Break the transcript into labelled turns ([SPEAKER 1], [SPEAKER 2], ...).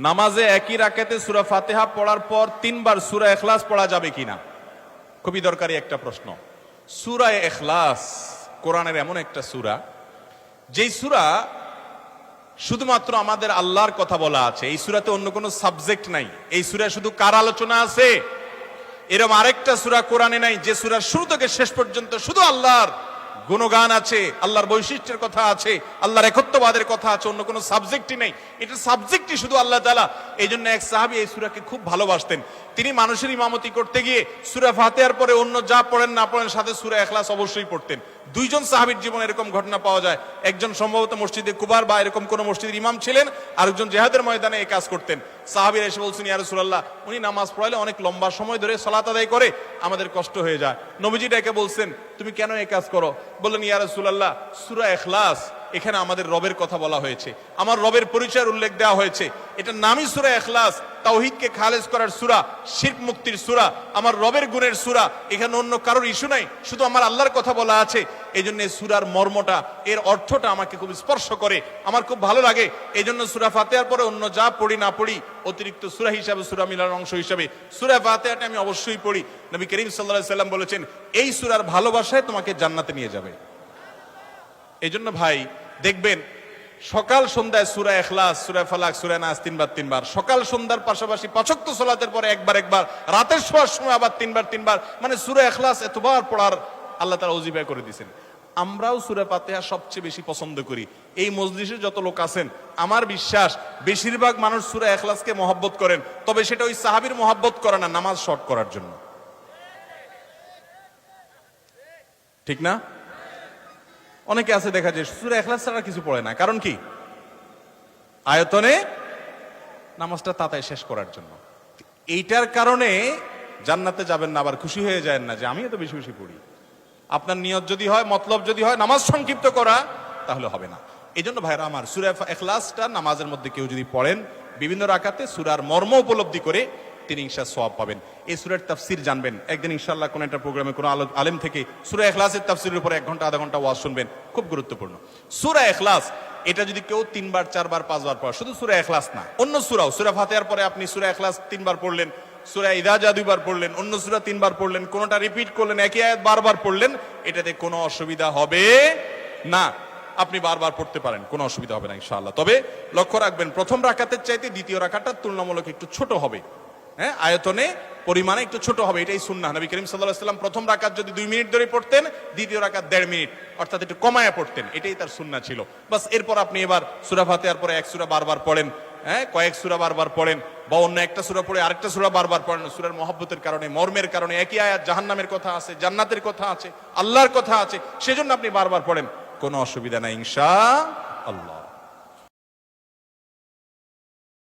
[SPEAKER 1] নামাজে একই রাকাতে সূরা ফাতিহা পড়ার পর 3 বার সূরা ইখলাস পড়া যাবে কিনা? খুবই দরকারি একটা প্রশ্ন। সূরা ইখলাস কোরআনের এমন একটা সূরা, যেই সূরা শুধুমাত্র আমাদের আল্লাহর কথা বলা আছে। এই সূরাতে অন্য কোনো সাবজেক্ট নাই। এই সূরায় শুধু কার আলোচনা আছে? এরকম আরেকটা সূরা কোরআনে নাই যে সূরার শুরু থেকে শেষ পর্যন্ত শুধু আল্লাহর গুণগান আছে, আল্লাহর বৈশিষ্ট্যের কথা আছে, আল্লাহর একত্ববাদের কথা আছে, অন্য কোনো সাবজেক্টই নেই। এটা সাবজেক্টই শুধু আল্লাহ তাআলা। এই জন্য এক সাহাবী এই সূরাকে খুব ভালোবাসতেন। তিনি মানুষের ইমামতি করতে গিয়ে সূরা ফাতিহার পরে অন্য যা পড়েন না পড়েন সাথে সূরা ইখলাস অবশ্যই পড়তেন। দুইজন সাহাবীর জীবনে এরকম ঘটনা পাওয়া যায়। একজন সম্ভবত মসজিদে কুবার বা এরকম কোন মসজিদের ইমাম ছিলেন, আরেকজন জিহাদের ময়দানে এই কাজ করতেন। সাহাবীরা এসে বলছেন, ইয়া রাসূলুল্লাহ, উনি নামাজ পড়ালে অনেক লম্বা সময় ধরে সালাত আদায় করে, আমাদের কষ্ট হয়ে যায়। নবীজি ডেকে বলছেন, তুমি কেন এই কাজ করো? বললেন, ইয়া রাসূলুল্লাহ, সূরা ইখলাস, এখানে আমাদের রবের কথা বলা হয়েছে, আমার রবের পরিচয়ের উল্লেখ দেওয়া হয়েছে। এটা নামই সূরা ইখলাস, তাওহীদকে খালেজ করার সূরা, শিরক মুক্তির সূরা, আমার রবের গুণের সূরা। এখানে অন্য কারোর ইস্যু নাই, শুধু আমার আল্লাহর কথা বলা আছে। এই জন্য সূরার মর্মটা, এর অর্থটা আমাকে খুব স্পর্শ করে, আমার খুব ভালো লাগে। এই জন্য সূরা ফাতিহার পরে অন্য যা পড়ি না পড়ি, অতিরিক্ত সূরা হিসাবে, সূরা মিলার অংশ হিসাবে সূরা ফাতিহাটা আমি অবশ্যই পড়ি। নবী করিম সাল্লাল্লাহু আলাইহি সাল্লাম বলেছেন, এই সূরার ভালোবাসায় তোমাকে জান্নাতে নিয়ে যাবে। এই জন্য ভাই দেখবেন সকাল সন্ধ্যায় সূরা ইখলাস, সূরা ফালাক, সূরা নাস 3 বার 3 বার, সকাল সন্ধ্যার পাশাপাশি 5 ওয়াক্ত সালাতের পরে একবার, রাতের শোয়ার সময় আবার 3 বার, মানে সূরা ইখলাস এতবার পড়ার আল্লাহ তাআলা ওজিফা করে দিয়েছেন। আমরাও সূরা ফাতিহা সবচেয়ে বেশি পছন্দ করি। এই মজলিসে যত লোক আছেন, আমার বিশ্বাস বেশিরভাগ মানুষ সূরা ইখলাসকে মহব্বত করেন, তবে সেটা ওই সাহাবীর মহব্বত করে না, নামাজ শর্ট করার জন্য। ঠিক না? অনেকে আছে দেখা যায় সূরা ইখলাস ছাড়া কিছু পড়ে না। কারণ কি? আয়তনে নামাজটা তাড়াতাড়ি শেষ করার জন্য। এইটার কারণে জান্নাতে যাবেন না, আবার খুশি হয়ে যায় না যে আমি এত বেশি বেশি পড়ি। আপনার নিয়ত যদি হয়, মতলব যদি হয় নামাজ সংক্ষিপ্ত করা, তাহলে হবে না। এই জন্য ভাইরা আমার, সূরা ইখলাসটা নামাজের মধ্যে কেউ যদি পড়েন বিভিন্ন রাকাতে, সূরার মর্ম উপলব্ধি করে তিনি ইনশাআল্লাহ সওয়াব পাবেন। এই সূরার তাফসীর জানবেন। একদিন ইনশাআল্লাহ কোন একটা প্রোগ্রামে কোন আলেম থেকে সূরা ইখলাসের তাফসীরের উপর 1 ঘন্টা আধা ঘন্টা ওয়াজ শুনবেন, খুব গুরুত্বপূর্ণ। সূরা ইখলাস এটা যদি কেউ 3 বার 4 বার 5 বার পড়ে, শুধু সূরা ইখলাস না, অন্য সূরাও, সূরা ফাতিহার পরে আপনি সূরা ইখলাস 3 বার পড়লেন, সূরা ইযা জা 2 বার পড়লেন, অন্য সূরা 3 বার পড়লেন, কোনটা রিপিট করলেন, একই আয়াত বারবার পড়লেন, এটাতে কোনো অসুবিধা হবে না। আপনি বারবার পড়তে পারেন, কোনো অসুবিধা হবে না ইনশাআল্লাহ। তবে লক্ষ্য রাখবেন, প্রথম রাকাতের চাইতে দ্বিতীয় রাকাতটা তুলনামূলক একটু ছোট হবে। হ্যাঁ, আয়তনে পরিমাণে একটু ছোট হবে, এটাই সুন্নাহ। নবী করিম সাল্লাল্লাহু আলাইহি ওয়াসাল্লাম প্রথম রাকাত যদি 2 মিনিট ধরে পড়তেন, দ্বিতীয় রাকাত 1.5 মিনিট, অর্থাৎ একটু কমায়া পড়তেন, এটাই তার সুন্নাহ ছিল। বাস, এরপর আপনি এবার সূরা ফাতিহার পরে এক সূরা বারবার পড়েন, হ্যাঁ, কয়েক সূরা বারবার পড়েন, বা অন্য একটা সূরা পড়ে আরেকটা সূরা বারবার পড়েন। সূরার মহব্বতের কারণে, মর্মের কারণে, একই আয়াত জাহান্নামের কথা আছে, জান্নাতের কথা আছে, আল্লাহর কথা আছে, সেজন্য আপনি বারবার পড়েন, কোনো অসুবিধা নাই ইনশাআল্লাহ।